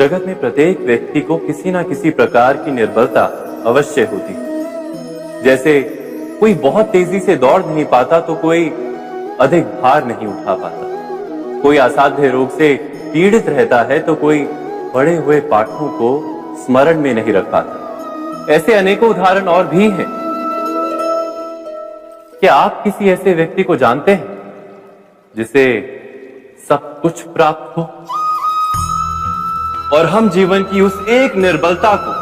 जगत में प्रत्येक व्यक्ति को किसी ना किसी प्रकार की निर्बलता अवश्य होती। जैसे कोई बहुत तेजी से दौड़ नहीं पाता तो कोई अधिक भार नहीं उठा पाता, कोई असाध्य रोग से पीड़ित रहता है तो कोई पढ़े हुए पाठों को स्मरण में नहीं रख पाता। ऐसे अनेकों उदाहरण और भी हैं। क्या आप किसी ऐसे व्यक्ति को जानते हैं जिसे सब कुछ प्राप्त हो और हम जीवन की उस एक निर्बलता को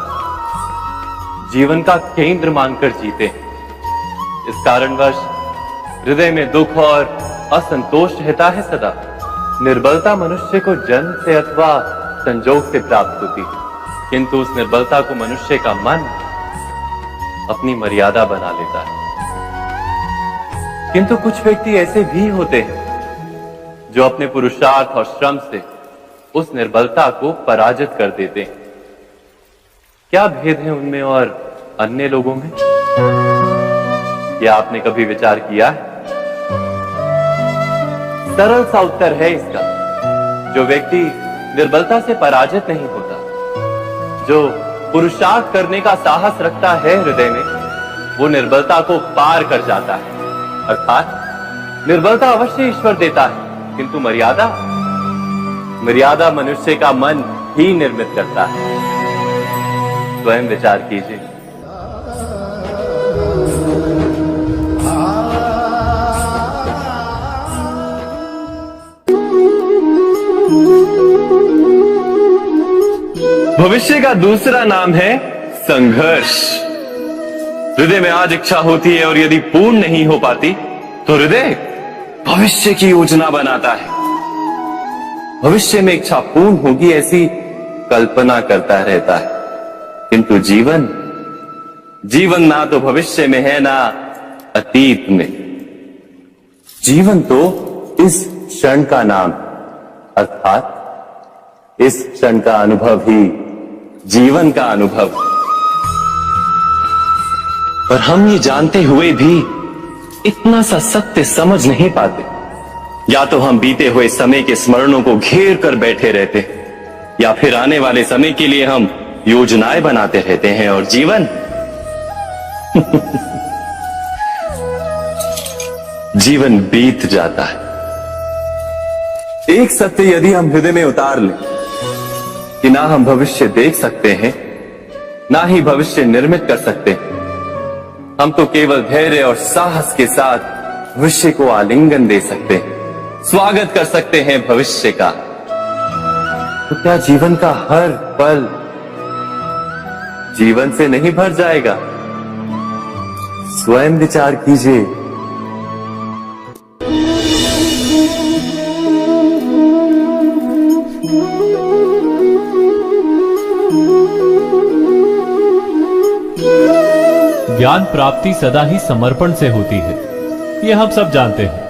जीवन का केंद्र मानकर जीते हैं? इस कारणवश हृदय में दुख और असंतोष रहता है सदा। निर्बलता मनुष्य को जन्म से अथवा संजोग से प्राप्त होती है, किंतु उस निर्बलता को मनुष्य का मन अपनी मर्यादा बना लेता है। किंतु कुछ व्यक्ति ऐसे भी होते हैं जो अपने पुरुषार्थ और श्रम से उस निर्बलता को पराजित कर देते हैं। क्या भेद है उनमें और अन्य लोगों में? क्या आपने कभी विचार किया है? सरल सा उत्तर है इसका। जो व्यक्ति निर्बलता से पराजित नहीं होता, जो पुरुषार्थ करने का साहस रखता है हृदय में, वो निर्बलता को पार कर जाता है। अर्थात निर्बलता अवश्य ईश्वर देता है, किंतु मर्यादा मनुष्य का मन ही निर्मित करता है। स्वयं विचार कीजिए। भविष्य का दूसरा नाम है संघर्ष। हृदय में आज इच्छा होती है और यदि पूर्ण नहीं हो पाती तो हृदय भविष्य की योजना बनाता है। भविष्य में इच्छा पूर्ण होगी ऐसी कल्पना करता रहता है, किंतु जीवन ना तो भविष्य में है ना अतीत में। जीवन तो इस क्षण का नाम, अर्थात इस क्षण का अनुभव ही जीवन का अनुभव। पर हम ये जानते हुए भी इतना सा सत्य समझ नहीं पाते। या तो हम बीते हुए समय के स्मरणों को घेर कर बैठे रहते, या फिर आने वाले समय के लिए हम योजनाएं बनाते रहते हैं और जीवन जीवन बीत जाता है। एक सत्य यदि हम हृदय में उतार लें कि ना हम भविष्य देख सकते हैं, ना ही भविष्य निर्मित कर सकते हैं, हम तो केवल धैर्य और साहस के साथ भविष्य को आलिंगन दे सकते हैं, स्वागत कर सकते हैं भविष्य का। तो क्या जीवन का हर पल जीवन से नहीं भर जाएगा? स्वयं विचार कीजिए। ज्ञान प्राप्ति सदा ही समर्पण से होती है, ये हम सब जानते हैं।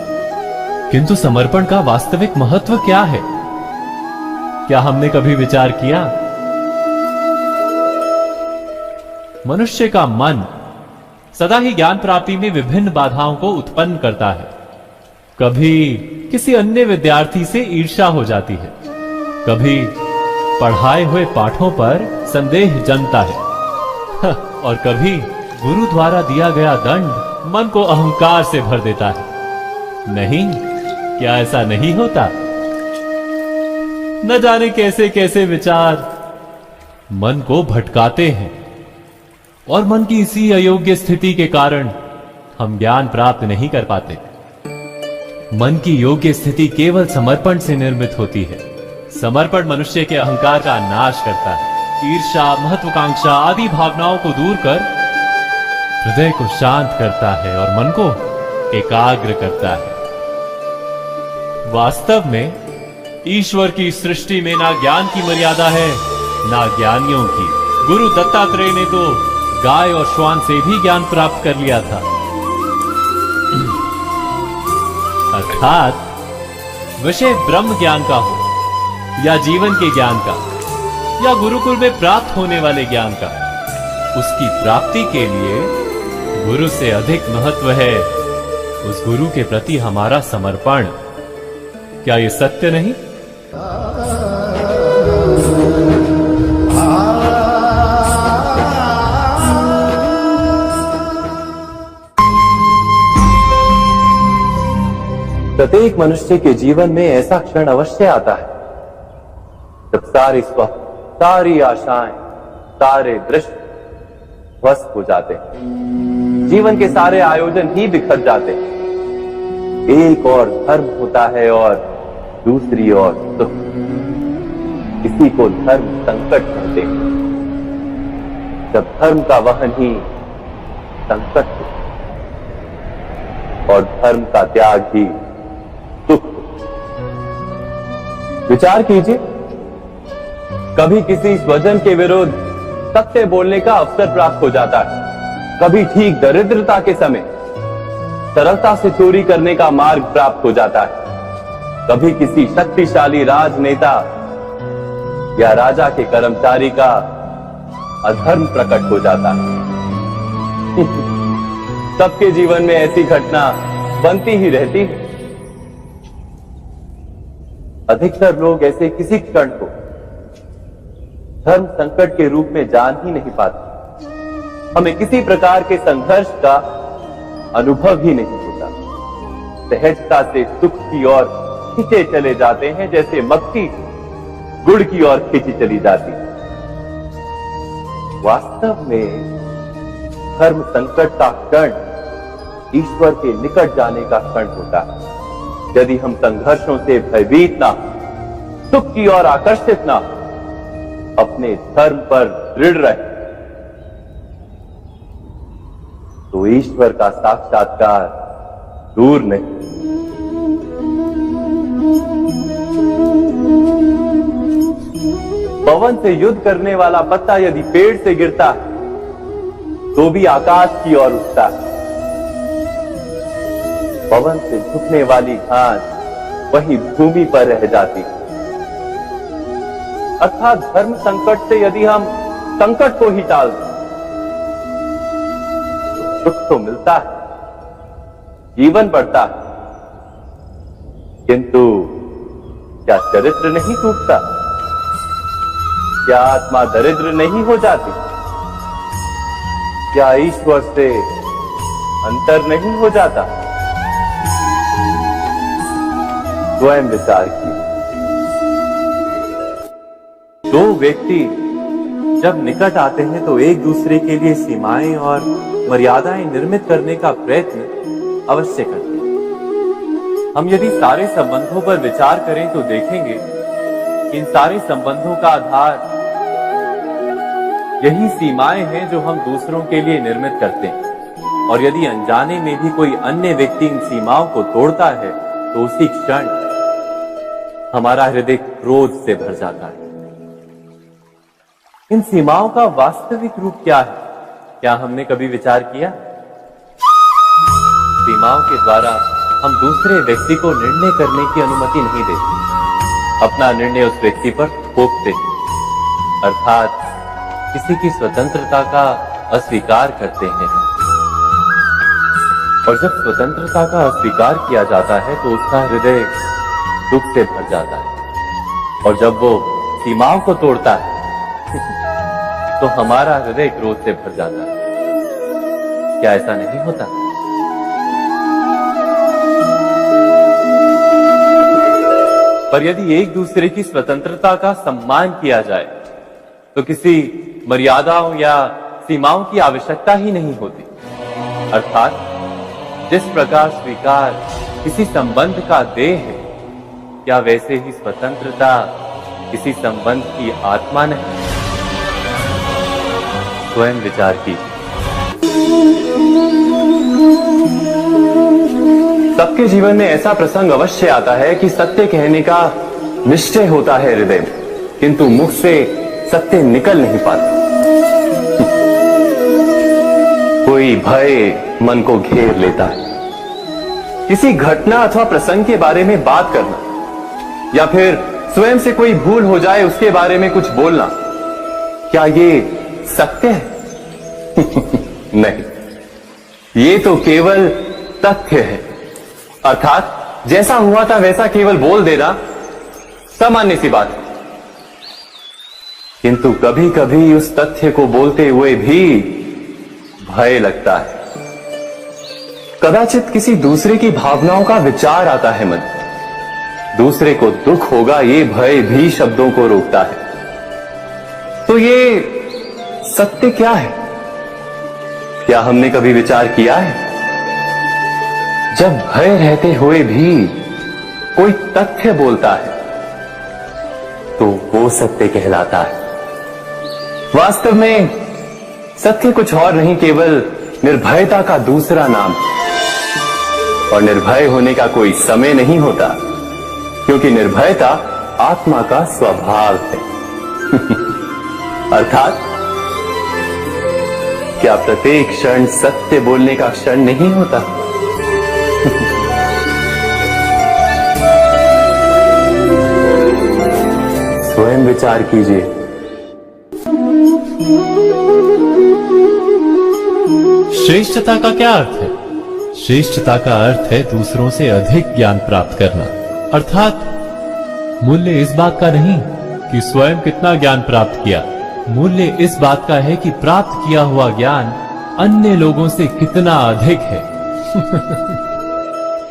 किंतु समर्पण का वास्तविक महत्व क्या है? क्या हमने कभी विचार किया? मनुष्य का मन सदा ही ज्ञान प्राप्ति में विभिन्न बाधाओं को उत्पन्न करता है। कभी किसी अन्य विद्यार्थी से ईर्ष्या हो जाती है, कभी पढ़ाए हुए पाठों पर संदेह जमता है और कभी गुरु द्वारा दिया गया दंड मन को अहंकार से भर देता है। नहीं, क्या ऐसा नहीं होता? न जाने कैसे कैसे विचार मन को भटकाते हैं और मन की इसी अयोग्य स्थिति के कारण हम ज्ञान प्राप्त नहीं कर पाते। मन की योग्य स्थिति केवल समर्पण से निर्मित होती है। समर्पण मनुष्य के अहंकार का नाश करता है, ईर्ष्या, महत्वाकांक्षा आदि भावनाओं को दूर कर हृदय को शांत करता है और मन को एकाग्र करता है। वास्तव में ईश्वर की सृष्टि में ना ज्ञान की मर्यादा है ना ज्ञानियों की। गुरु दत्तात्रेय ने तो गाय और श्वान से भी ज्ञान प्राप्त कर लिया था। अर्थात विषय ब्रह्म ज्ञान का हो या जीवन के ज्ञान का या गुरुकुल में प्राप्त होने वाले ज्ञान का, उसकी प्राप्ति के लिए गुरु से अधिक महत्व है उस गुरु के प्रति हमारा समर्पण। क्या ये सत्य नहीं? प्रत्येक मनुष्य के जीवन में ऐसा क्षण अवश्य आता है जब सारे स्वप्न, सारी आशाएं, सारे दृश्य ध्वस्त हो जाते हैं। जीवन के सारे आयोजन ही बिखर जाते हैं। एक और धर्म होता है और दूसरी ओर सुख। इसी को धर्म संकट कहते हैं। जब धर्म का वहन ही संकट हो और धर्म का त्याग ही सुख। विचार कीजिए, कभी किसी स्वजन के विरुद्ध सत्य बोलने का अवसर प्राप्त हो जाता है, कभी ठीक दरिद्रता के समय सरलता से चोरी करने का मार्ग प्राप्त हो जाता है, कभी किसी शक्तिशाली राजनेता या राजा के कर्मचारी का अधर्म प्रकट हो जाता है। सबके जीवन में ऐसी घटना बनती ही रहती है। अधिकतर लोग ऐसे किसी क्षण को धर्म संकट के रूप में जान ही नहीं पाते। हमें किसी प्रकार के संघर्ष का अनुभव ही नहीं होता। सहजता से सुख की ओर खींचे चले जाते हैं, जैसे मक्खी गुड़ की ओर खींची चली जाती है। वास्तव में धर्म संकट का क्षण ईश्वर के निकट जाने का क्षण होता है। यदि हम संघर्षों से भयभीत ना, सुख की ओर आकर्षित ना, अपने धर्म पर दृढ़ रहे, तो ईश्वर का साक्षात्कार दूर नहीं। पवन से युद्ध करने वाला पत्ता यदि पेड़ से गिरता है तो भी आकाश की ओर उठता है। पवन से झुकने वाली घास वही भूमि पर रह जाती है। अर्थात धर्म संकट से यदि हम संकट को ही टाल दें तो सुख तो मिलता है, जीवन बढ़ता है, किंतु क्या चरित्र नहीं टूटता? क्या आत्मा दरिद्र नहीं हो जाती? क्या ईश्वर से अंतर नहीं हो जाता? स्वयं विचार कीजिए। दो व्यक्ति जब निकट आते हैं तो एक दूसरे के लिए सीमाएं और मर्यादाएं निर्मित करने का प्रयत्न अवश्य करते हैं। हम यदि सारे संबंधों पर विचार करें तो देखेंगे कि इन सारे संबंधों का आधार यही सीमाएं हैं जो हम दूसरों के लिए निर्मित करते हैं। और यदि अनजाने में भी कोई अन्य व्यक्ति इन सीमाओं को तोड़ता है तो उसी क्षण हमारा हृदय क्रोध से भर जाता है। इन सीमाओं का वास्तविक रूप क्या है? क्या हमने कभी विचार किया? सीमाओं के द्वारा हम दूसरे व्यक्ति को निर्णय करने की अनुमति नहीं देते। अपना निर्णय उस व्यक्ति पर थोपते हैं, अर्थात किसी की स्वतंत्रता का अस्वीकार करते हैं। और जब स्वतंत्रता का अस्वीकार किया जाता है तो उसका हृदय दुख से भर जाता है। और जब वो सीमाओं को तोड़ता है तो हमारा हृदय क्रोध से भर जाता है। क्या ऐसा नहीं होता? पर यदि एक दूसरे की स्वतंत्रता का सम्मान किया जाए तो किसी मर्यादाओं या सीमाओं की आवश्यकता ही नहीं होती। अर्थात जिस प्रकार स्वीकार किसी संबंध का देह है, क्या वैसे ही स्वतंत्रता किसी संबंध की आत्मा नहीं? स्वयं विचार कीजिए। सबके जीवन में ऐसा प्रसंग अवश्य आता है कि सत्य कहने का निश्चय होता है हृदय में, किंतु मुख से सत्य निकल नहीं पाता। कोई भय मन को घेर लेता है। किसी घटना अथवा प्रसंग के बारे में बात करना या फिर स्वयं से कोई भूल हो जाए उसके बारे में कुछ बोलना, क्या ये सत्य है? नहीं, ये तो केवल तथ्य है। अर्थात जैसा हुआ था वैसा केवल बोल देना सामान्य सी बात है। किंतु कभी कभी उस तथ्य को बोलते हुए भी भय लगता है। कदाचित किसी दूसरे की भावनाओं का विचार आता है मन, दूसरे को दुख होगा ये भय भी शब्दों को रोकता है। तो ये सत्य क्या है? क्या हमने कभी विचार किया है? जब भय रहते हुए भी कोई तथ्य बोलता है तो वो सत्य कहलाता है। वास्तव में सत्य कुछ और नहीं, केवल निर्भयता का दूसरा नाम है। और निर्भय होने का कोई समय नहीं होता, क्योंकि निर्भयता आत्मा का स्वभाव है। अर्थात क्या प्रत्येक क्षण सत्य बोलने का क्षण नहीं होता? स्वयं विचार कीजिए। श्रेष्ठता का क्या अर्थ है? श्रेष्ठता का अर्थ है दूसरों से अधिक ज्ञान प्राप्त करना। अर्थात मूल्य इस बात का नहीं कि स्वयं कितना ज्ञान प्राप्त किया, मूल्य इस बात का है कि प्राप्त किया हुआ ज्ञान अन्य लोगों से कितना अधिक है।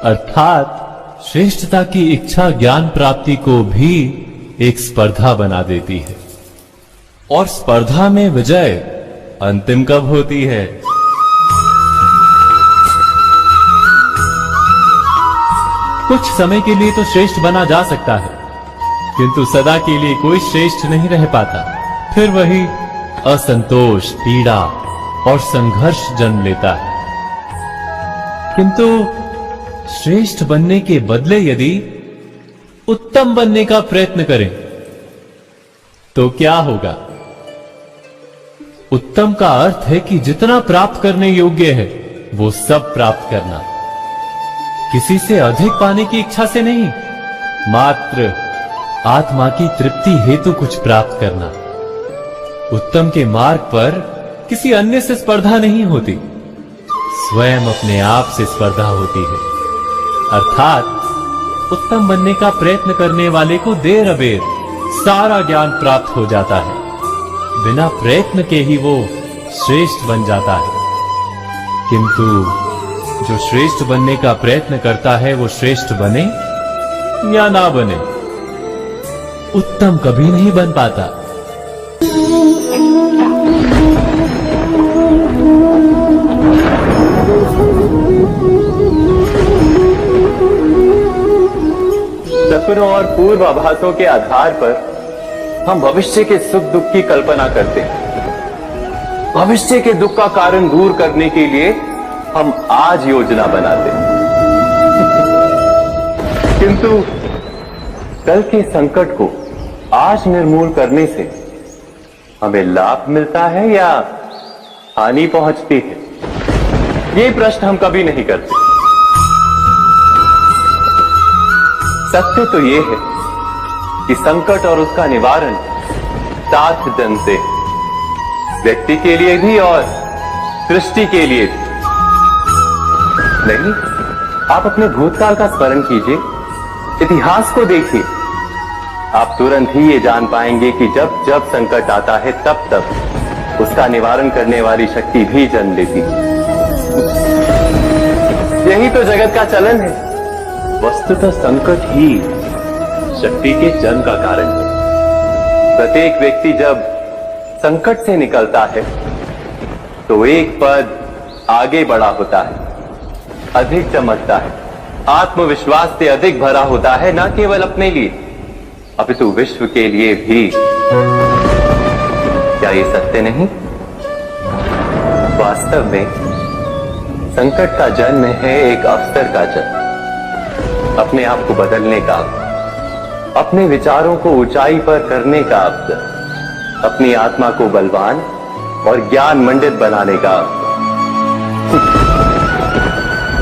अर्थात श्रेष्ठता की इच्छा ज्ञान प्राप्ति को भी एक स्पर्धा बना देती है। और स्पर्धा में विजय अंतिम कब होती है? कुछ समय के लिए तो श्रेष्ठ बना जा सकता है, किंतु सदा के लिए कोई श्रेष्ठ नहीं रह पाता। फिर वही असंतोष, पीड़ा और संघर्ष जन्म लेता है। किंतु श्रेष्ठ बनने के बदले यदि उत्तम बनने का प्रयत्न करें तो क्या होगा? उत्तम का अर्थ है कि जितना प्राप्त करने योग्य है वो सब प्राप्त करना, किसी से अधिक पाने की इच्छा से नहीं, मात्र आत्मा की तृप्ति हेतु कुछ प्राप्त करना। उत्तम के मार्ग पर किसी अन्य से स्पर्धा नहीं होती, स्वयं अपने आप से स्पर्धा होती है। अर्थात उत्तम बनने का प्रयत्न करने वाले को देर अबेर सारा ज्ञान प्राप्त हो जाता है, बिना प्रयत्न के ही वो श्रेष्ठ बन जाता है। किंतु जो श्रेष्ठ बनने का प्रयत्न करता है वो श्रेष्ठ बने या ना बने, उत्तम कभी नहीं बन पाता। सपनों और पूर्वाभासों के आधार पर हम भविष्य के सुख दुख की कल्पना करते हैं। भविष्य के दुख का कारण दूर करने के लिए हम आज योजना बनाते हैं। किंतु कल के संकट को आज निर्मूल करने से हमें लाभ मिलता है या हानि पहुंचती है? ये प्रश्न हम कभी नहीं करते। सत्य तो ये है कि संकट और उसका निवारण साथ जन से, व्यक्ति के लिए भी और सृष्टि के लिए भी। नहीं, आप अपने भूतकाल का स्मरण कीजिए, इतिहास को देखिए, आप तुरंत ही ये जान पाएंगे कि जब जब संकट आता है तब तब उसका निवारण करने वाली शक्ति भी जन्म लेती है। यही तो जगत का चलन है। वस्तुतः संकट ही शक्ति के जन्म का कारण है। प्रत्येक व्यक्ति जब संकट से निकलता है तो एक पद आगे बढ़ा होता है, अधिक चमकता है, आत्मविश्वास से अधिक भरा होता है, न केवल अपने लिए अपितु विश्व के लिए भी। क्या ये सत्य नहीं? वास्तव में संकट का जन्म है एक अवसर का जन्म, अपने आप को बदलने का, अपने विचारों को ऊंचाई पर करने का अवसर, अपनी आत्मा को बलवान और ज्ञान मंडित बनाने का अवसर।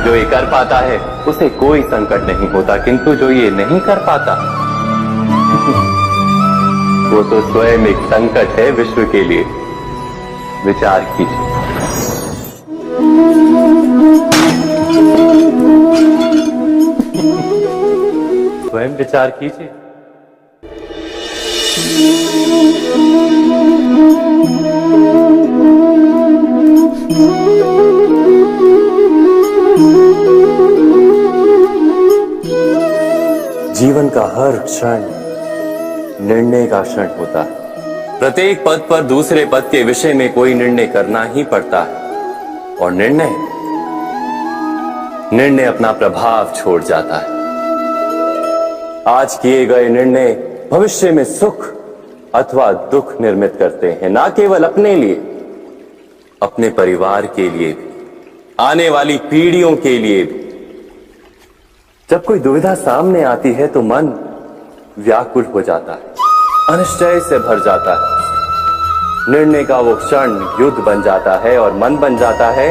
जो ये कर पाता है उसे कोई संकट नहीं होता, किंतु जो ये नहीं कर पाता वो तो स्वयं एक संकट है विश्व के लिए। विचार कीजिए। स्वयं विचार कीजिए। का हर क्षण निर्णय का क्षण होता है। प्रत्येक पद पर दूसरे पद के विषय में कोई निर्णय करना ही पड़ता है और निर्णय अपना प्रभाव छोड़ जाता है। आज किए गए निर्णय भविष्य में सुख अथवा दुख निर्मित करते हैं, ना केवल अपने लिए, अपने परिवार के लिए भी, आने वाली पीढ़ियों के लिए भी। जब कोई दुविधा सामने आती है तो मन व्याकुल हो जाता है, अनिश्चय से भर जाता है। निर्णय का वो क्षण युद्ध बन जाता है और मन बन जाता है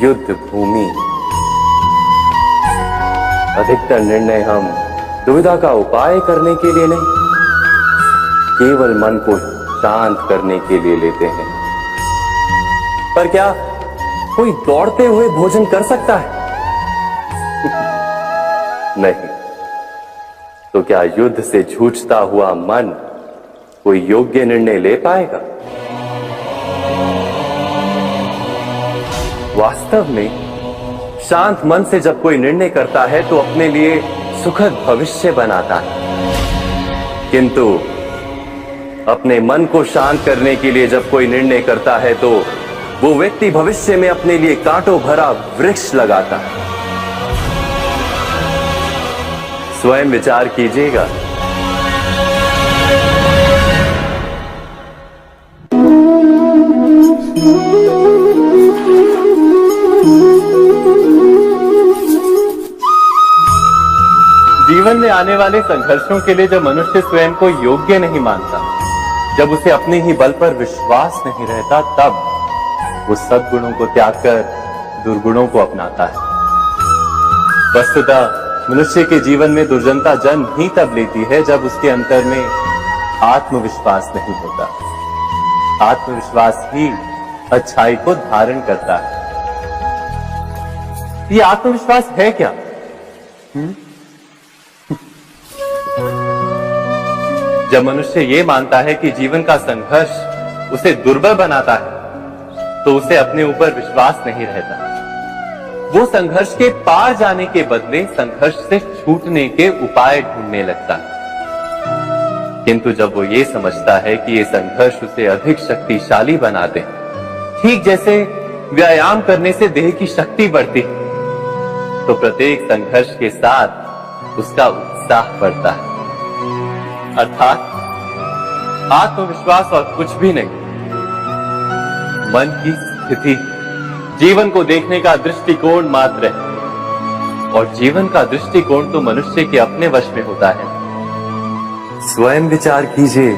युद्ध भूमि। अधिकतर निर्णय हम दुविधा का उपाय करने के लिए नहीं, केवल मन को शांत करने के लिए लेते हैं। पर क्या कोई दौड़ते हुए भोजन कर सकता है? नहीं। तो क्या युद्ध से जूझता हुआ मन कोई योग्य निर्णय ले पाएगा? वास्तव में शांत मन से जब कोई निर्णय करता है तो अपने लिए सुखद भविष्य बनाता है, किंतु अपने मन को शांत करने के लिए जब कोई निर्णय करता है तो वो व्यक्ति भविष्य में अपने लिए कांटों भरा वृक्ष लगाता है। स्वयं विचार कीजिएगा। जीवन में आने वाले संघर्षों के लिए जब मनुष्य स्वयं को योग्य नहीं मानता, जब उसे अपने ही बल पर विश्वास नहीं रहता, तब वो सद्गुणों को त्याग कर दुर्गुणों को अपनाता है। वस्तुतः मनुष्य के जीवन में दुर्जनता जन्म ही तब लेती है जब उसके अंतर में आत्मविश्वास नहीं होता। आत्मविश्वास ही अच्छाई को धारण करता है। ये आत्मविश्वास है क्या? जब मनुष्य ये मानता है कि जीवन का संघर्ष उसे दुर्बल बनाता है, तो उसे अपने ऊपर विश्वास नहीं रहता। वो संघर्ष के पार जाने के बदले संघर्ष से छूटने के उपाय ढूंढने लगता है। किंतु जब वो ये समझता है कि ये संघर्ष उसे अधिक शक्तिशाली बनाते, ठीक जैसे व्यायाम करने से देह की शक्ति बढ़ती, तो प्रत्येक संघर्ष के साथ उसका उत्साह बढ़ता है। अर्थात आत्मविश्वास और कुछ भी नहीं, मन की स्थिति, जीवन को देखने का दृष्टिकोण मात्र है। और जीवन का दृष्टिकोण तो मनुष्य के अपने वश में होता है। स्वयं विचार कीजिए।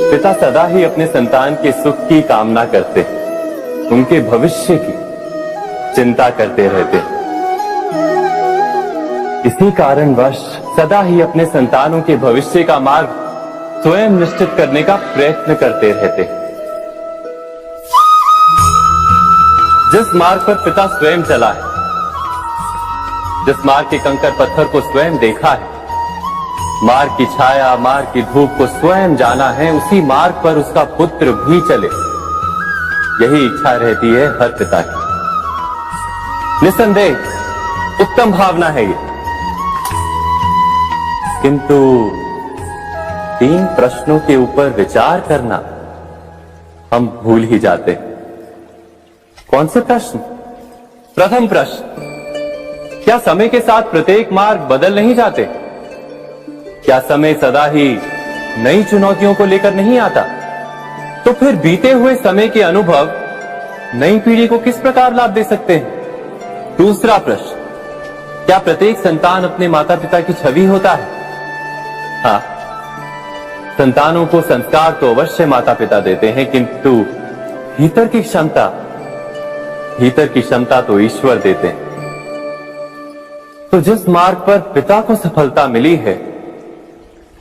पिता सदा ही अपने संतान के सुख की कामना करते हैं, उनके भविष्य की चिंता करते रहते हैं। इसी कारणवश सदा ही अपने संतानों के भविष्य का मार्ग स्वयं निश्चित करने का प्रयत्न करते रहते हैं। जिस मार्ग पर पिता स्वयं चला है, जिस मार्ग के कंकर पत्थर को स्वयं देखा है, मार्ग की छाया, मार्ग की धूप को स्वयं जाना है, उसी मार्ग पर उसका पुत्र भी चले, यही इच्छा रहती है हर पिता की। निसंदेह उत्तम भावना है ये। किंतु 3 प्रश्नों के ऊपर विचार करना हम भूल ही जाते हैं। कौन से प्रश्न? प्रथम प्रश्न, क्या समय के साथ प्रत्येक मार्ग बदल नहीं जाते? क्या समय सदा ही नई चुनौतियों को लेकर नहीं आता? तो फिर बीते हुए समय के अनुभव नई पीढ़ी को किस प्रकार लाभ दे सकते हैं? दूसरा प्रश्न, क्या प्रत्येक संतान अपने माता पिता की छवि होता है? हाँ, संतानों को संस्कार तो अवश्य माता पिता देते हैं, किंतु भीतर की क्षमता तो ईश्वर देते हैं। तो जिस मार्ग पर पिता को सफलता मिली है,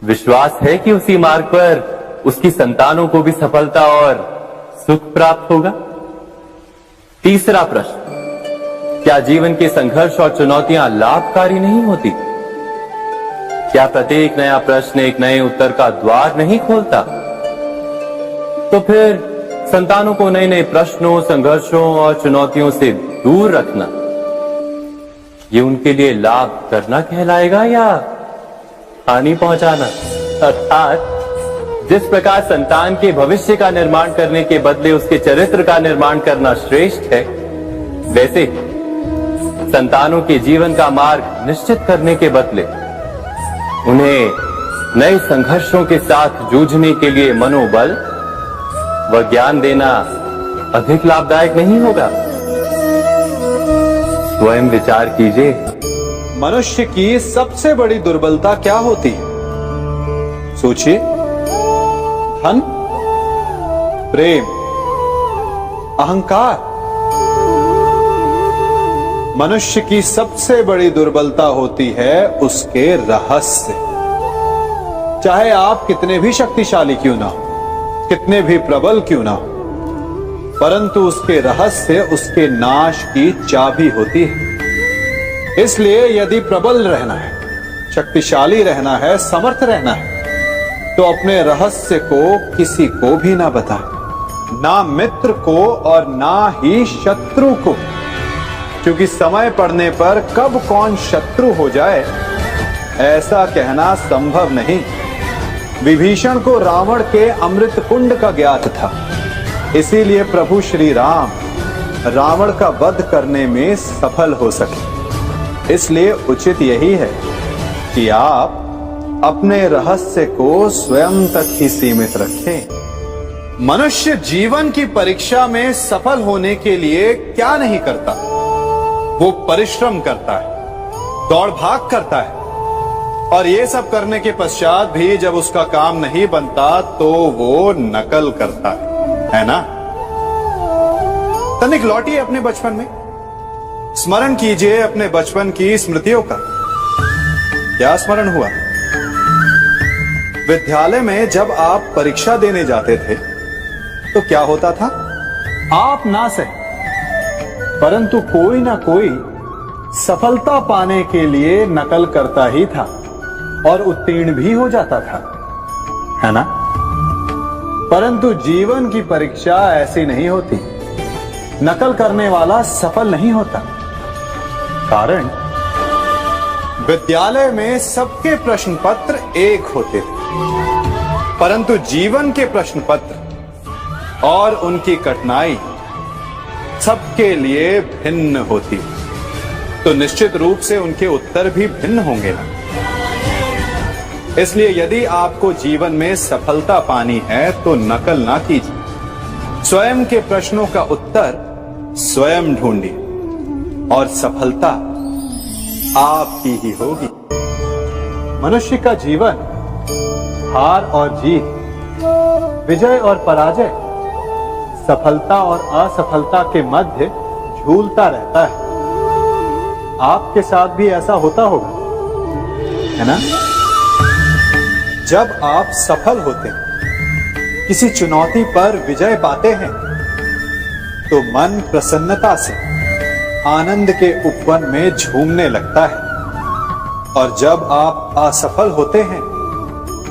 विश्वास है कि उसी मार्ग पर उसकी संतानों को भी सफलता और सुख प्राप्त होगा। तीसरा प्रश्न, क्या जीवन के संघर्ष और चुनौतियां लाभकारी नहीं होती? क्या प्रत्येक नया प्रश्न एक नए उत्तर का द्वार नहीं खोलता? तो फिर संतानों को नए नए प्रश्नों, संघर्षों और चुनौतियों से दूर रखना, ये उनके लिए लाभ करना कहलाएगा या हानि पहुंचाना? अर्थात जिस प्रकार संतान के भविष्य का निर्माण करने के बदले उसके चरित्र का निर्माण करना श्रेष्ठ है, वैसे संतानों के जीवन का मार्ग निश्चित करने के बदले उन्हें नए संघर्षों के साथ जूझने के लिए मनोबल व ज्ञान देना अधिक लाभदायक नहीं होगा? स्वयं विचार कीजिए। मनुष्य की सबसे बड़ी दुर्बलता क्या होती है? सोचिए। धन, प्रेम, अहंकार। मनुष्य की सबसे बड़ी दुर्बलता होती है उसके रहस्य। चाहे आप कितने भी शक्तिशाली क्यों ना हो, कितने भी प्रबल क्यों ना हो, परंतु उसके रहस्य उसके नाश की चाबी होती है। इसलिए यदि प्रबल रहना है, शक्तिशाली रहना है, समर्थ रहना है, तो अपने रहस्य को किसी को भी ना बताएं, ना मित्र को और ना ही शत्रु को, क्योंकि समय पड़ने पर कब कौन शत्रु हो जाए ऐसा कहना संभव नहीं। विभीषण को रावण के अमृत कुंड का ज्ञात था, इसीलिए प्रभु श्री राम रावण का वध करने में सफल हो सके। इसलिए उचित यही है कि आप अपने रहस्य को स्वयं तक ही सीमित रखें। मनुष्य जीवन की परीक्षा में सफल होने के लिए क्या नहीं करता? वो परिश्रम करता है, दौड़ भाग करता है, और ये सब करने के पश्चात भी जब उसका काम नहीं बनता तो वो नकल करता है ना? तनिक लौटिए अपने बचपन में, स्मरण कीजिए अपने बचपन की स्मृतियों का। क्या स्मरण हुआ? विद्यालय में जब आप परीक्षा देने जाते थे तो क्या होता था? आप ना सही, परंतु कोई ना कोई सफलता पाने के लिए नकल करता ही था और उत्तीर्ण भी हो जाता था, है ना? परंतु जीवन की परीक्षा ऐसी नहीं होती। नकल करने वाला सफल नहीं होता। कारण विद्यालय में सबके प्रश्न पत्र एक होते थे, परंतु जीवन के प्रश्न पत्र और उनकी कठिनाई सबके लिए भिन्न होती, तो निश्चित रूप से उनके उत्तर भी भिन्न होंगे ना। इसलिए यदि आपको जीवन में सफलता पानी है तो नकल ना कीजिए, स्वयं के प्रश्नों का उत्तर स्वयं ढूंढिए और सफलता आपकी ही होगी। मनुष्य का जीवन हार और जीत, विजय और पराजय, सफलता और असफलता के मध्य झूलता रहता है। आपके साथ भी ऐसा होता होगा, है ना? जब आप सफल होते हैं, किसी चुनौती पर विजय पाते हैं, तो मन प्रसन्नता से आनंद के उपवन में झूमने लगता है, और जब आप असफल होते हैं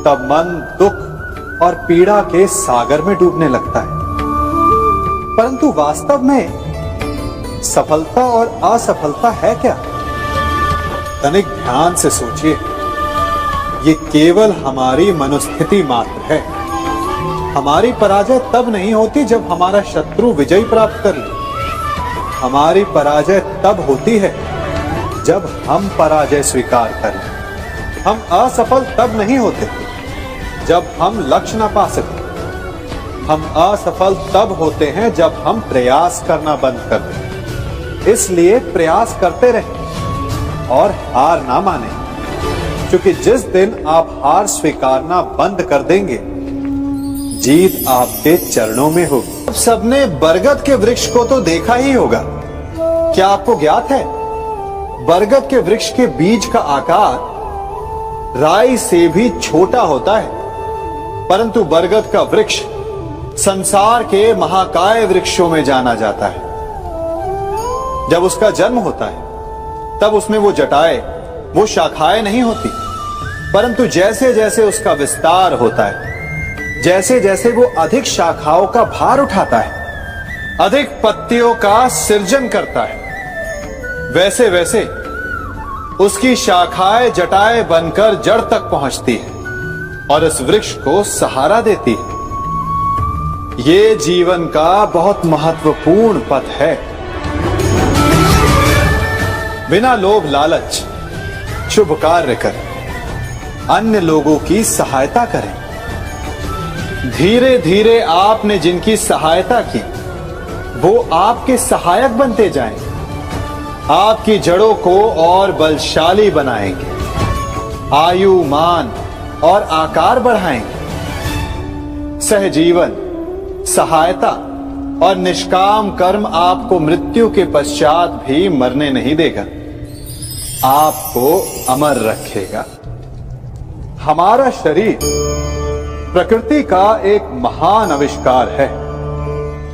तब मन दुख और पीड़ा के सागर में डूबने लगता है। परंतु वास्तव में सफलता और असफलता है क्या? तनिक ध्यान से सोचिए। ये केवल हमारी मनोस्थिति मात्र है। हमारी पराजय तब नहीं होती जब हमारा शत्रु विजय प्राप्त कर ले। हमारी पराजय तब होती है जब हम पराजय स्वीकार कर लें। हम असफल तब नहीं होते जब हम लक्ष्य न पा सके। हम असफल तब होते हैं जब हम प्रयास करना बंद कर दें। इसलिए प्रयास करते रहें और हार ना माने, क्योंकि जिस दिन आप हार स्वीकारना बंद कर देंगे, जीत आपके चरणों में होगी। अब सबने बरगद के वृक्ष को तो देखा ही होगा। क्या आपको ज्ञात है बरगद के वृक्ष के बीज का आकार राई से भी छोटा होता है, परंतु बरगद का वृक्ष संसार के महाकाय वृक्षों में जाना जाता है। जब उसका जन्म होता है तब उसमें वो जटाएं, वो शाखाएं नहीं होती, परंतु जैसे जैसे उसका विस्तार होता है जैसे जैसे वो अधिक शाखाओं का भार उठाता है, अधिक पत्तियों का सृजन करता है, वैसे वैसे उसकी शाखाएं जटाएं बनकर जड़ तक पहुंचती है और इस वृक्ष को सहारा देती है। ये जीवन का बहुत महत्वपूर्ण पथ है। बिना लोभ लालच शुभ कार्य करें, अन्य लोगों की सहायता करें। धीरे धीरे आपने जिनकी सहायता की वो आपके सहायक बनते जाएं, आपकी जड़ों को और बलशाली बनाएंगे, आयु मान और आकार बढ़ाएंगे। सहजीवन, सहायता और निष्काम कर्म आपको मृत्यु के पश्चात भी मरने नहीं देगा, आपको अमर रखेगा। हमारा शरीर प्रकृति का एक महान आविष्कार है।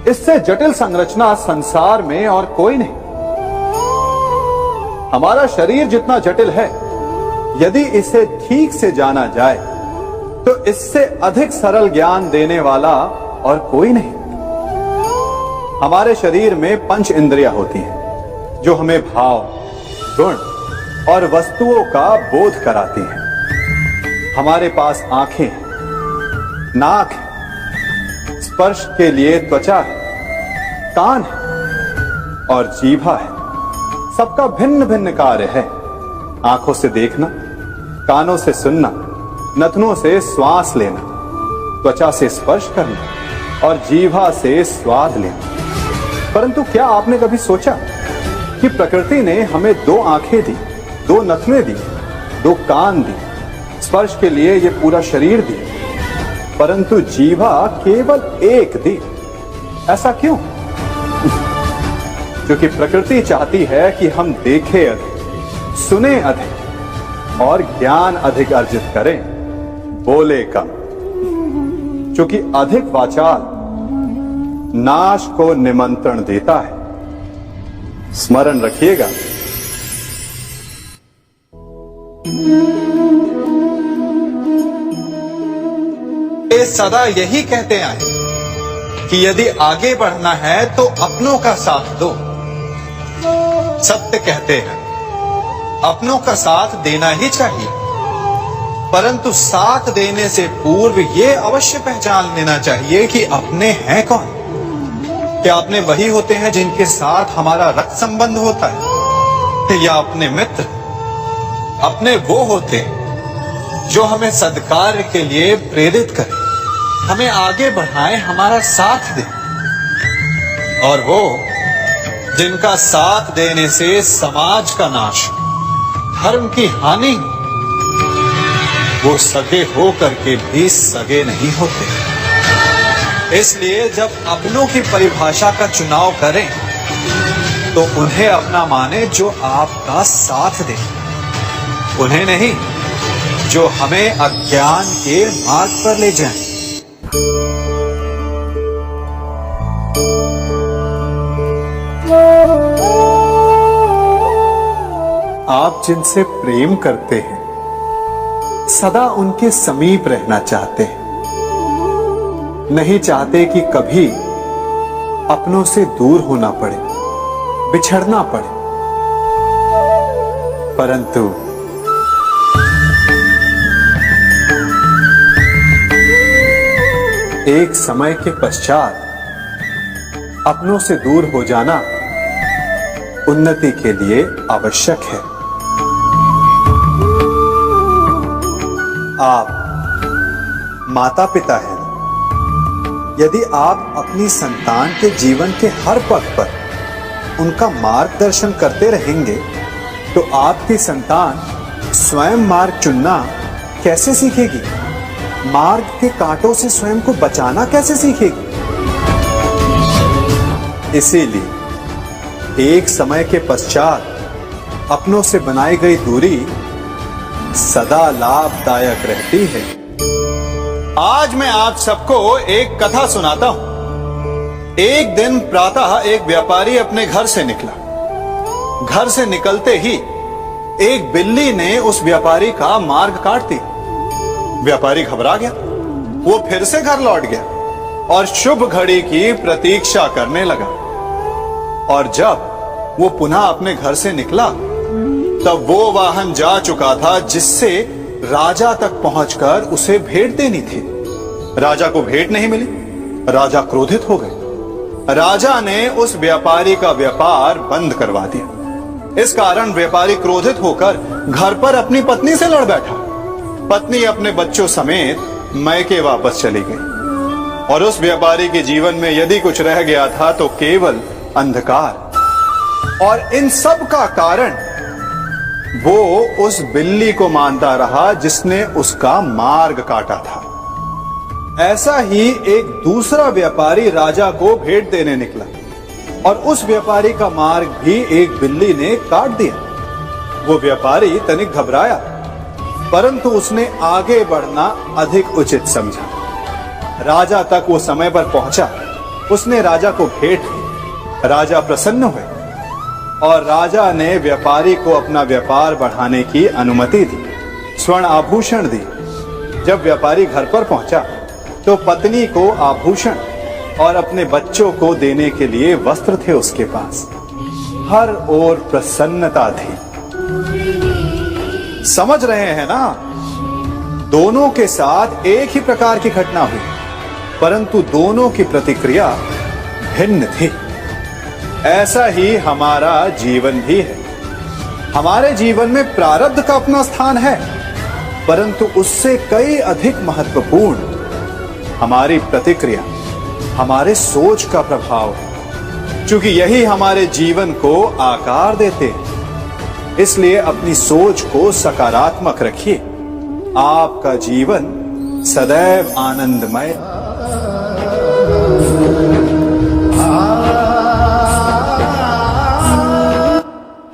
इससे जटिल संरचना संसार में और कोई नहीं। हमारा शरीर जितना जटिल है, यदि इसे ठीक से जाना जाए तो इससे अधिक सरल ज्ञान देने वाला और कोई नहीं। हमारे शरीर में 5 इंद्रियां होती हैं जो हमें भाव, गुण और वस्तुओं का बोध कराती हैं। हमारे पास आंखें हैं, नाक है, स्पर्श के लिए त्वचा है, कान है और जीभा है। सबका भिन्न भिन्न कार्य है। आंखों से देखना, कानों से सुनना, नथनों से श्वास लेना, त्वचा से स्पर्श करना और जीभा से स्वाद लेना। परंतु क्या आपने कभी सोचा कि प्रकृति ने हमें 2 आंखें दी, 2 नथने दी, 2 कान दी, स्पर्श के लिए ये पूरा शरीर दिया, परंतु जीभा केवल 1 दी? ऐसा क्यों? क्योंकि प्रकृति चाहती है कि हम देखें अधिक, सुने अधिक और ज्ञान अधिक अर्जित करें, बोले कम। क्योंकि अधिक वाचाल नाश को निमंत्रण देता है। स्मरण रखिएगा। ये सदा यही कहते आए कि यदि आगे बढ़ना है तो अपनों का साथ दो। सत्य कहते हैं, अपनों का साथ देना ही चाहिए, परंतु साथ देने से पूर्व ये अवश्य पहचान लेना चाहिए कि अपने हैं कौन। क्या अपने वही होते हैं जिनके साथ हमारा रक्त संबंध होता है, या अपने मित्र? अपने वो होते हैं जो हमें सद्कार्य के लिए प्रेरित करें, हमें आगे बढ़ाएं, हमारा साथ दें। और वो जिनका साथ देने से समाज का नाश, धर्म की हानि, वो सगे हो करके भी सगे नहीं होते। इसलिए जब अपनों की परिभाषा का चुनाव करें तो उन्हें अपना माने जो आपका साथ दे, उन्हें नहीं जो हमें अज्ञान के मार्ग पर ले जाएं। आप जिनसे प्रेम करते हैं सदा उनके समीप रहना चाहते हैं, नहीं चाहते कि कभी अपनों से दूर होना पड़े, बिछड़ना पड़े। परंतु एक समय के पश्चात अपनों से दूर हो जाना उन्नति के लिए आवश्यक है। आप माता पिता हैं। यदि आप अपनी संतान के जीवन के हर पग पर उनका मार्गदर्शन करते रहेंगे तो आपकी संतान स्वयं मार्ग चुनना कैसे सीखेगी? मार्ग के कांटों से स्वयं को बचाना कैसे सीखेगी? इसीलिए एक समय के पश्चात अपनों से बनाई गई दूरी सदा लाभदायक रहती है। आज मैं आप सबको एक कथा सुनाता हूं। एक दिन प्रातः एक व्यापारी अपने घर से निकला। घर से निकलते ही एक बिल्ली ने उस व्यापारी का मार्ग काट दिया। व्यापारी घबरा गया। वो फिर से घर लौट गया और शुभ घड़ी की प्रतीक्षा करने लगा। और जब वो पुनः अपने घर से निकला तब वो वाहन जा चुका था जिससे राजा तक पहुंचकर उसे भेंट देनी थी। राजा को भेंट नहीं मिली। राजा क्रोधित हो गए। राजा ने उस व्यापारी का व्यापार बंद करवा दिया। इस कारण व्यापारी क्रोधित होकर घर पर अपनी पत्नी से लड़ बैठा। पत्नी अपने बच्चों समेत मैके वापस चली गई और उस व्यापारी के जीवन में यदि कुछ रह गया था तो केवल अंधकार। और इन सब का कारण वो उस बिल्ली को मानता रहा जिसने उसका मार्ग काटा था। ऐसा ही एक दूसरा व्यापारी राजा को भेंट देने निकला और उस व्यापारी का मार्ग भी एक बिल्ली ने काट दिया। वो व्यापारी तनिक घबराया, परंतु उसने आगे बढ़ना अधिक उचित समझा। राजा तक वो समय पर पहुंचा। उसने राजा को भेंट दी। राजा प्रसन्न हुए और राजा ने व्यापारी को अपना व्यापार बढ़ाने की अनुमति दी, स्वर्ण आभूषण दी। जब व्यापारी घर पर पहुंचा तो पत्नी को आभूषण और अपने बच्चों को देने के लिए वस्त्र थे उसके पास। हर ओर प्रसन्नता थी। समझ रहे हैं ना? दोनों के साथ एक ही प्रकार की घटना हुई, परंतु दोनों की प्रतिक्रिया भिन्न थी। ऐसा ही हमारा जीवन भी है। हमारे जीवन में प्रारब्ध का अपना स्थान है, परंतु उससे कई अधिक महत्वपूर्ण हमारी प्रतिक्रिया, हमारे सोच का प्रभाव है, क्योंकि यही हमारे जीवन को आकार देते हैं। इसलिए अपनी सोच को सकारात्मक रखिए। आपका जीवन सदैव आनंदमय।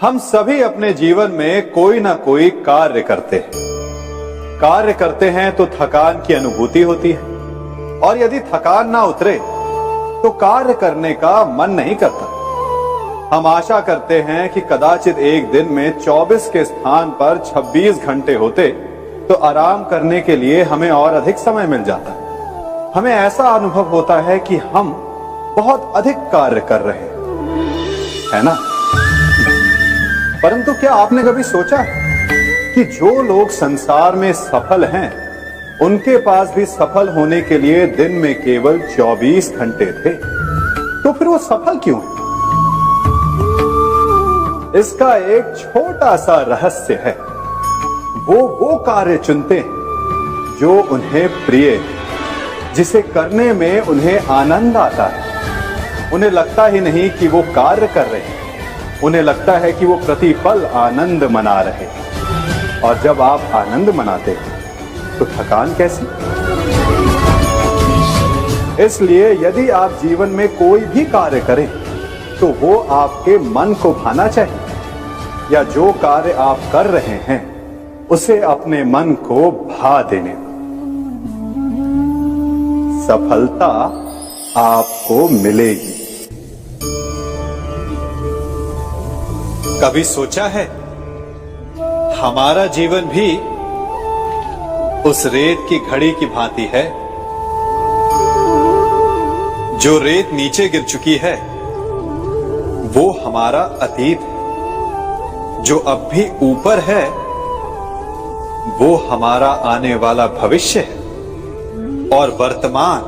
हम सभी अपने जीवन में कोई ना कोई कार्य करते हैं। कार्य करते हैं तो थकान की अनुभूति होती है और यदि थकान ना उतरे तो कार्य करने का मन नहीं करता। हम आशा करते हैं कि कदाचित एक दिन में 24 के स्थान पर 26 घंटे होते तो आराम करने के लिए हमें और अधिक समय मिल जाता। हमें ऐसा अनुभव होता है कि हम बहुत अधिक कार्य कर रहे हैं, है ना? परंतु क्या आपने कभी सोचा है कि जो लोग संसार में सफल हैं उनके पास भी सफल होने के लिए दिन में केवल 24 घंटे थे? तो फिर वो सफल क्यों है? इसका एक छोटा सा रहस्य है। वो कार्य चुनते हैं जो उन्हें प्रिय है, जिसे करने में उन्हें आनंद आता है। उन्हें लगता ही नहीं कि वो कार्य कर रहे हैं, उन्हें लगता है कि वो प्रतिपल आनंद मना रहे हैं। और जब आप आनंद मनाते हैं तो थकान कैसी? इसलिए यदि आप जीवन में कोई भी कार्य करें तो वो आपके मन को भाना चाहिए, या जो कार्य आप कर रहे हैं उसे अपने मन को भा देने दो। सफलता आपको मिलेगी। कभी सोचा है हमारा जीवन भी उस रेत की घड़ी की भांति है? जो रेत नीचे गिर चुकी है वो हमारा अतीत है, जो अब भी ऊपर है वो हमारा आने वाला भविष्य है, और वर्तमान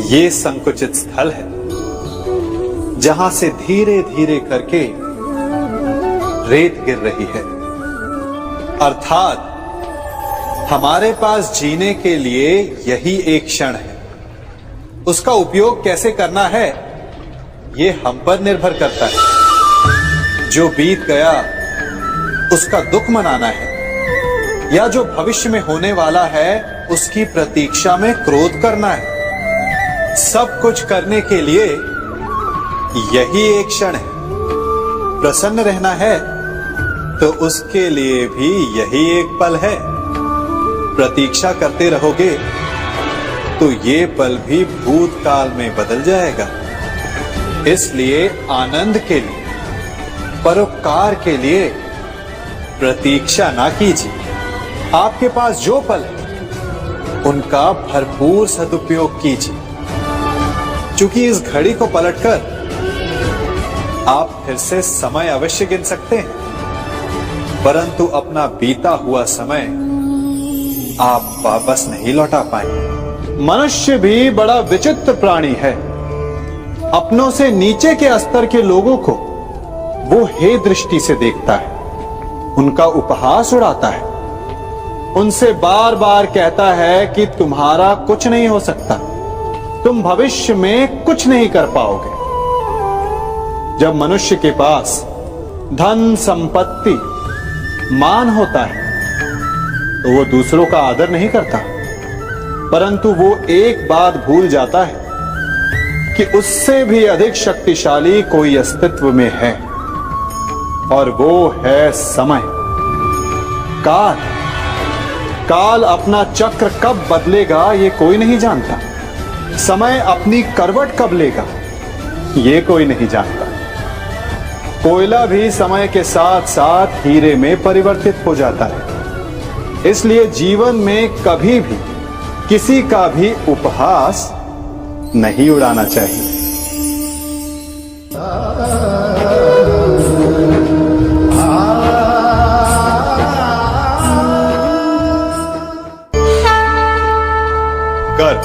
ये संकुचित स्थल है जहां से धीरे धीरे करके रेत गिर रही है। अर्थात हमारे पास जीने के लिए यही एक क्षण है। उसका उपयोग कैसे करना है ये हम पर निर्भर करता है। जो बीत गया उसका दुख मनाना है, या जो भविष्य में होने वाला है उसकी प्रतीक्षा में क्रोध करना है। सब कुछ करने के लिए यही एक क्षण है। प्रसन्न रहना है तो उसके लिए भी यही एक पल है। प्रतीक्षा करते रहोगे तो ये पल भी भूतकाल में बदल जाएगा। इसलिए आनंद के लिए, परोपकार के लिए प्रतीक्षा ना कीजिए, आपके पास जो पल है उनका भरपूर सदुपयोग कीजिए, क्योंकि इस घड़ी को पलटकर आप फिर से समय अवश्य गिन सकते हैं, परंतु अपना बीता हुआ समय आप वापस नहीं लौटा पाएंगे। मनुष्य भी बड़ा विचित्र प्राणी है। अपनों से नीचे के स्तर के लोगों को वो हे दृष्टि से देखता है, उनका उपहास उड़ाता है, उनसे बार बार कहता है कि तुम्हारा कुछ नहीं हो सकता, तुम भविष्य में कुछ नहीं कर पाओगे। जब मनुष्य के पास धन, संपत्ति, मान होता है तो वो दूसरों का आदर नहीं करता, परंतु वो एक बात भूल जाता है कि उससे भी अधिक शक्तिशाली कोई अस्तित्व में है, और वो है समय। काल काल अपना चक्र कब बदलेगा ये कोई नहीं जानता। समय अपनी करवट कब लेगा ये कोई नहीं जानता। कोयला भी समय के साथ साथ हीरे में परिवर्तित हो जाता है। इसलिए जीवन में कभी भी किसी का भी उपहास नहीं उड़ाना चाहिए। गर्व,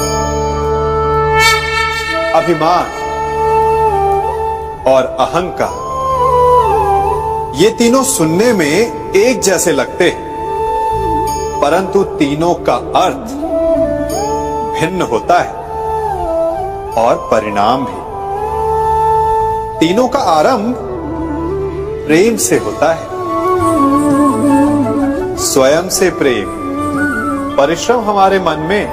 अभिमान और अहंकार, ये तीनों सुनने में एक जैसे लगते हैं, परंतु तीनों का अर्थ भिन्न होता है और परिणाम भी। तीनों का आरंभ प्रेम से होता है। स्वयं से प्रेम, परिश्रम हमारे मन में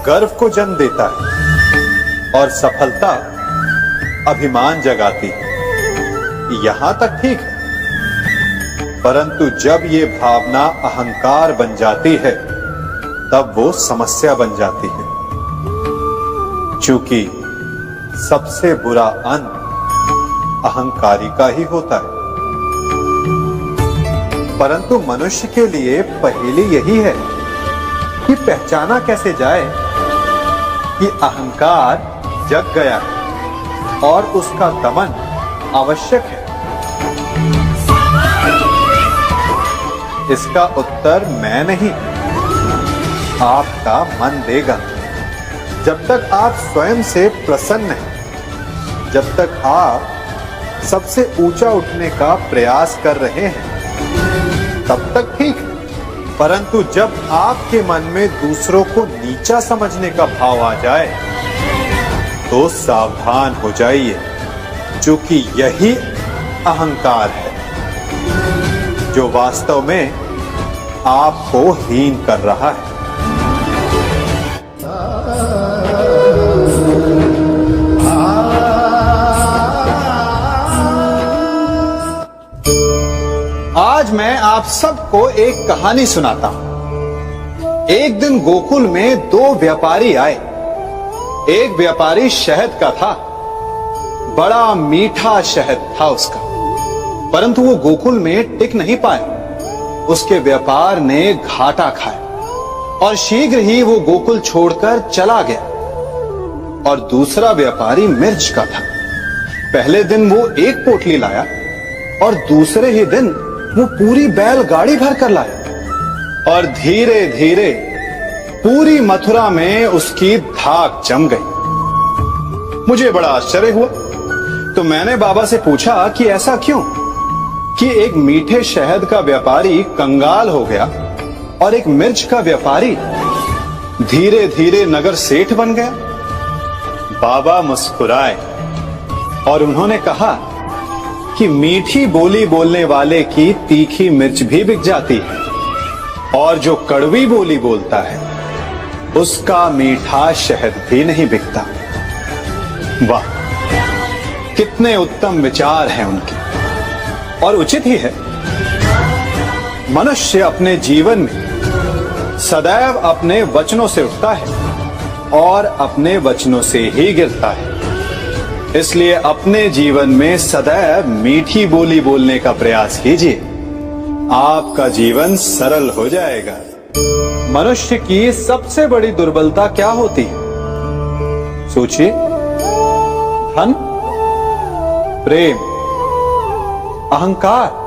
गर्व को जन्म देता है और सफलता अभिमान जगाती है। यहां तक ठीक है, परंतु जब ये भावना अहंकार बन जाती है तब वो समस्या बन जाती है, क्योंकि सबसे बुरा अंत अहंकारी का ही होता है। परंतु मनुष्य के लिए पहेली यही है कि पहचाना कैसे जाए कि अहंकार जग गया है और उसका दमन आवश्यक है। इसका उत्तर मैं नहीं, आपका मन देगा। जब तक आप स्वयं से प्रसन्न हैं, जब तक आप सबसे ऊंचा उठने का प्रयास कर रहे हैं, तब तक ठीक है। परंतु जब आपके मन में दूसरों को नीचा समझने का भाव आ जाए तो सावधान हो जाइए, क्योंकि यही अहंकार है जो वास्तव में आपको हीन कर रहा है। आज मैं आप सबको एक कहानी सुनाता हूं। एक दिन गोकुल में दो व्यापारी आए। एक व्यापारी शहद का था, बड़ा मीठा शहद था उसका, परंतु वो गोकुल में टिक नहीं पाया। उसके व्यापार ने घाटा खाया और शीघ्र ही वो गोकुल छोड़कर चला गया। और दूसरा व्यापारी मिर्च का था। पहले दिन वो एक पोटली लाया और दूसरे ही दिन वो पूरी बैलगाड़ी भर कर लाया, और धीरे धीरे पूरी मथुरा में उसकी धाक जम गई। मुझे बड़ा आश्चर्य हुआ, तो मैंने बाबा से पूछा कि ऐसा क्यों कि एक मीठे शहद का व्यापारी कंगाल हो गया और एक मिर्च का व्यापारी धीरे धीरे नगर सेठ बन गया। बाबा मुस्कुराए और उन्होंने कहा कि मीठी बोली बोलने वाले की तीखी मिर्च भी बिक जाती है, और जो कड़वी बोली बोलता है उसका मीठा शहद भी नहीं बिकता। वाह, कितने उत्तम विचार हैं उनके, और उचित ही है। मनुष्य अपने जीवन में सदैव अपने वचनों से उठता है और अपने वचनों से ही गिरता है। इसलिए अपने जीवन में सदैव मीठी बोली बोलने का प्रयास कीजिए, आपका जीवन सरल हो जाएगा। मनुष्य की सबसे बड़ी दुर्बलता क्या होती है? सोचिए। धन, प्रेम, अहंकार।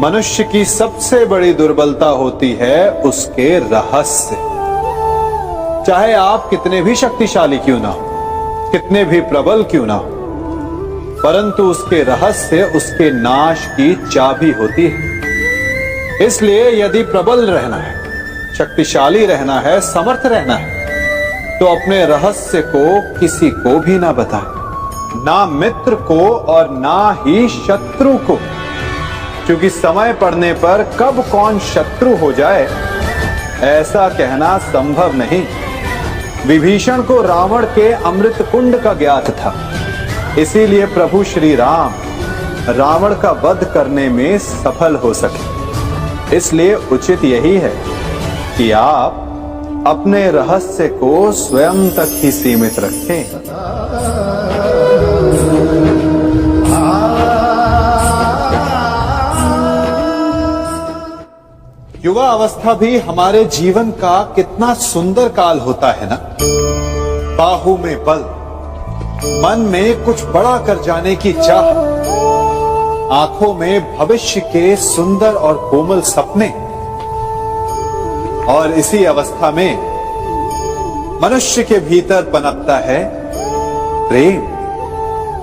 मनुष्य की सबसे बड़ी दुर्बलता होती है उसके रहस्य। चाहे आप कितने भी शक्तिशाली क्यों ना हो, कितने भी प्रबल क्यों ना हो, परंतु उसके रहस्य उसके नाश की चाबी होती है। इसलिए यदि प्रबल रहना है, शक्तिशाली रहना है, समर्थ रहना है, तो अपने रहस्य को किसी को भी ना बताएं, ना मित्र को और ना ही शत्रु को, क्योंकि समय पड़ने पर कब कौन शत्रु हो जाए ऐसा कहना संभव नहीं। विभीषण को रावण के अमृत कुंड का ज्ञात था, इसीलिए प्रभु श्री राम रावण का वध करने में सफल हो सके। इसलिए उचित यही है कि आप अपने रहस्य को स्वयं तक ही सीमित रखें। युवा अवस्था भी हमारे जीवन का कितना सुंदर काल होता है ना। बाहु में बल, मन में कुछ बड़ा कर जाने की चाह, आंखों में भविष्य के सुंदर और कोमल सपने। और इसी अवस्था में मनुष्य के भीतर पनपता है प्रेम।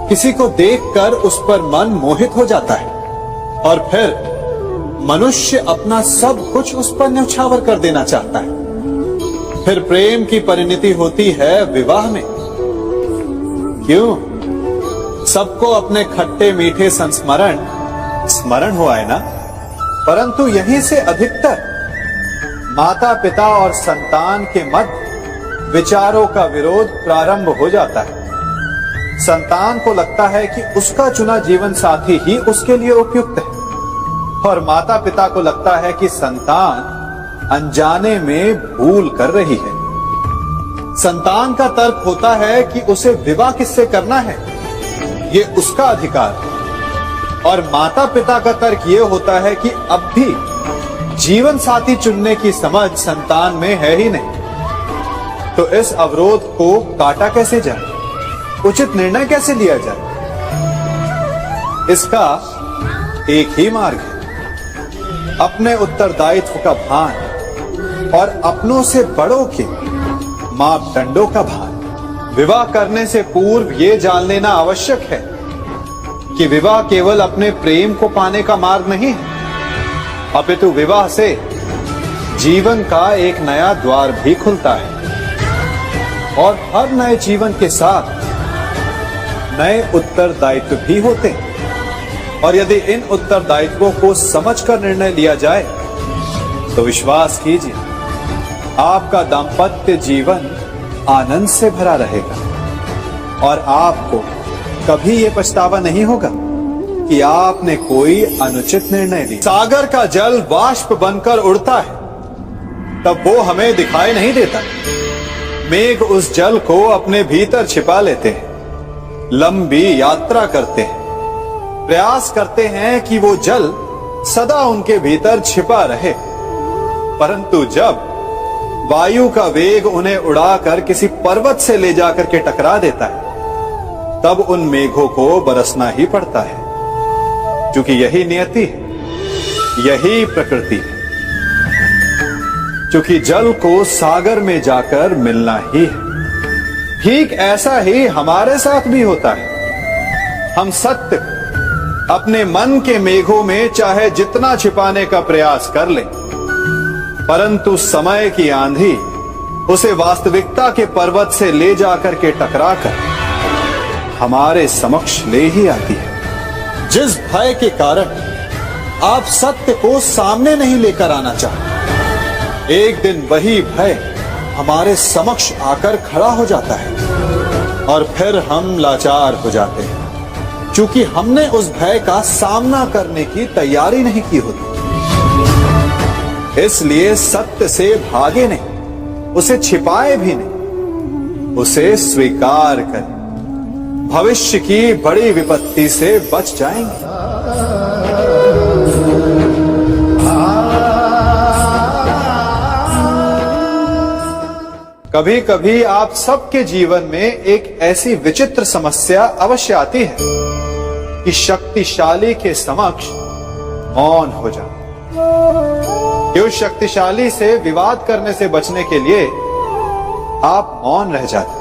किसी को देखकर उस पर मन मोहित हो जाता है और फिर मनुष्य अपना सब कुछ उस पर न्यौछावर कर देना चाहता है। फिर प्रेम की परिणति होती है विवाह में। क्यों? सबको अपने खट्टे मीठे संस्मरण स्मरण हुआ है ना। परंतु यहीं से अधिकतर माता पिता और संतान के मध्य विचारों का विरोध प्रारंभ हो जाता है। संतान को लगता है कि उसका चुना जीवन साथी ही उसके लिए उपयुक्त है, और माता पिता को लगता है कि संतान अनजाने में भूल कर रही है। संतान का तर्क होता है कि उसे विवाह किससे करना है, ये उसका अधिकार है। और माता पिता का तर्क ये होता है कि अब भी जीवन साथी चुनने की समझ संतान में है ही नहीं। तो इस अवरोध को काटा कैसे जाए, उचित निर्णय कैसे लिया जाए? इसका एक ही मार्ग है, अपने उत्तरदायित्व का भान और अपनों से बड़ों के मापदंडों का भान। विवाह करने से पूर्व ये जान लेना आवश्यक है कि विवाह केवल अपने प्रेम को पाने का मार्ग नहीं है, अपितु विवाह से जीवन का एक नया द्वार भी खुलता है। और हर नए जीवन के साथ नए उत्तरदायित्व भी होते हैं। और यदि इन उत्तरदायित्वों को समझकर निर्णय लिया जाए तो विश्वास कीजिए आपका दाम्पत्य जीवन आनंद से भरा रहेगा और आपको कभी ये पछतावा नहीं होगा कि आपने कोई अनुचित निर्णय लिया। सागर का जल बाष्प बनकर उड़ता है, तब वो हमें दिखाई नहीं देता। मेघ उस जल को अपने भीतर छिपा लेते हैं, लंबी यात्रा करते हैं, प्रयास करते हैं कि वो जल सदा उनके भीतर छिपा रहे। परंतु जब वायु का वेग उन्हें उड़ाकर किसी पर्वत से ले जाकर के टकरा देता है, तब उन मेघों को बरसना ही पड़ता है, क्योंकि यही नियति है, यही प्रकृति है। क्योंकि जल को सागर में जाकर मिलना ही है। ठीक ऐसा ही हमारे साथ भी होता है। हम सत्य अपने मन के मेघों में चाहे जितना छिपाने का प्रयास कर लें, परंतु समय की आंधी उसे वास्तविकता के पर्वत से ले जाकर के टकराकर हमारे समक्ष ले ही आती है। जिस भय के कारण आप सत्य को सामने नहीं लेकर आना चाहते, एक दिन वही भय हमारे समक्ष आकर खड़ा हो जाता है और फिर हम लाचार हो जाते हैं, क्योंकि हमने उस भय का सामना करने की तैयारी नहीं की होती। इसलिए सत्य से भागे नहीं, उसे छिपाए भी नहीं, उसे स्वीकार करें। भविष्य की बड़ी विपत्ति से बच जाएंगे। कभी कभी आप सबके जीवन में एक ऐसी विचित्र समस्या अवश्य आती है कि शक्तिशाली के समक्ष मौन हो जाए। कि उस शक्तिशाली से विवाद करने से बचने के लिए आप मौन रह जाते।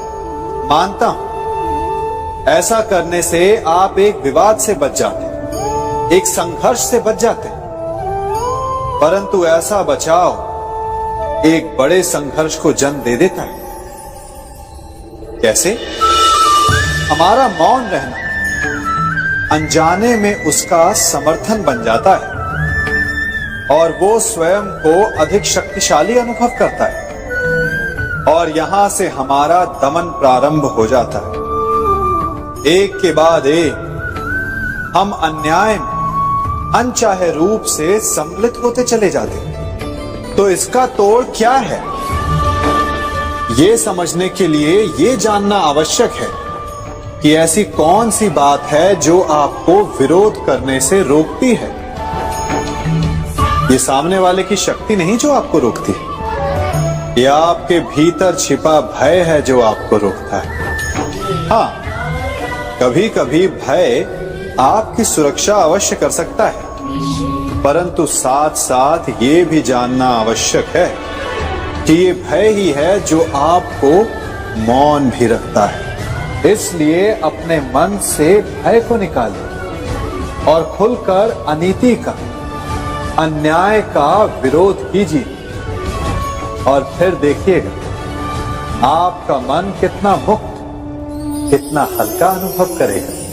मानता हूं, ऐसा करने से आप एक विवाद से बच जाते, एक संघर्ष से बच जाते। परंतु ऐसा बचाव एक बड़े संघर्ष को जन्म दे देता है। कैसे? हमारा मौन रहना अनजाने में उसका समर्थन बन जाता है और वो स्वयं को अधिक शक्तिशाली अनुभव करता है और यहां से हमारा दमन प्रारंभ हो जाता है। एक के बाद एक हम अन्याय में अनचाहे रूप से सम्मिलित होते चले जाते हैं। तो इसका तोड़ क्या है? ये समझने के लिए ये जानना आवश्यक है कि ऐसी कौन सी बात है जो आपको विरोध करने से रोकती है। ये सामने वाले की शक्ति नहीं जो आपको रोकती है, या आपके भीतर छिपा भय है जो आपको रोकता है। हाँ, कभी कभी भय आपकी सुरक्षा अवश्य कर सकता है, परंतु साथ साथ ये भी जानना आवश्यक है कि ये भय ही है जो आपको मौन भी रखता है। इसलिए अपने मन से भय को निकालिए और खुलकर अनीति का, अन्याय का विरोध कीजिए और फिर देखिएगा आपका मन कितना मुक्त, कितना हल्का अनुभव करेगा।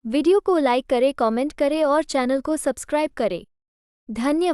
वीडियो को लाइक करें, कमेंट करें और चैनल को सब्सक्राइब करें। धन्यवाद।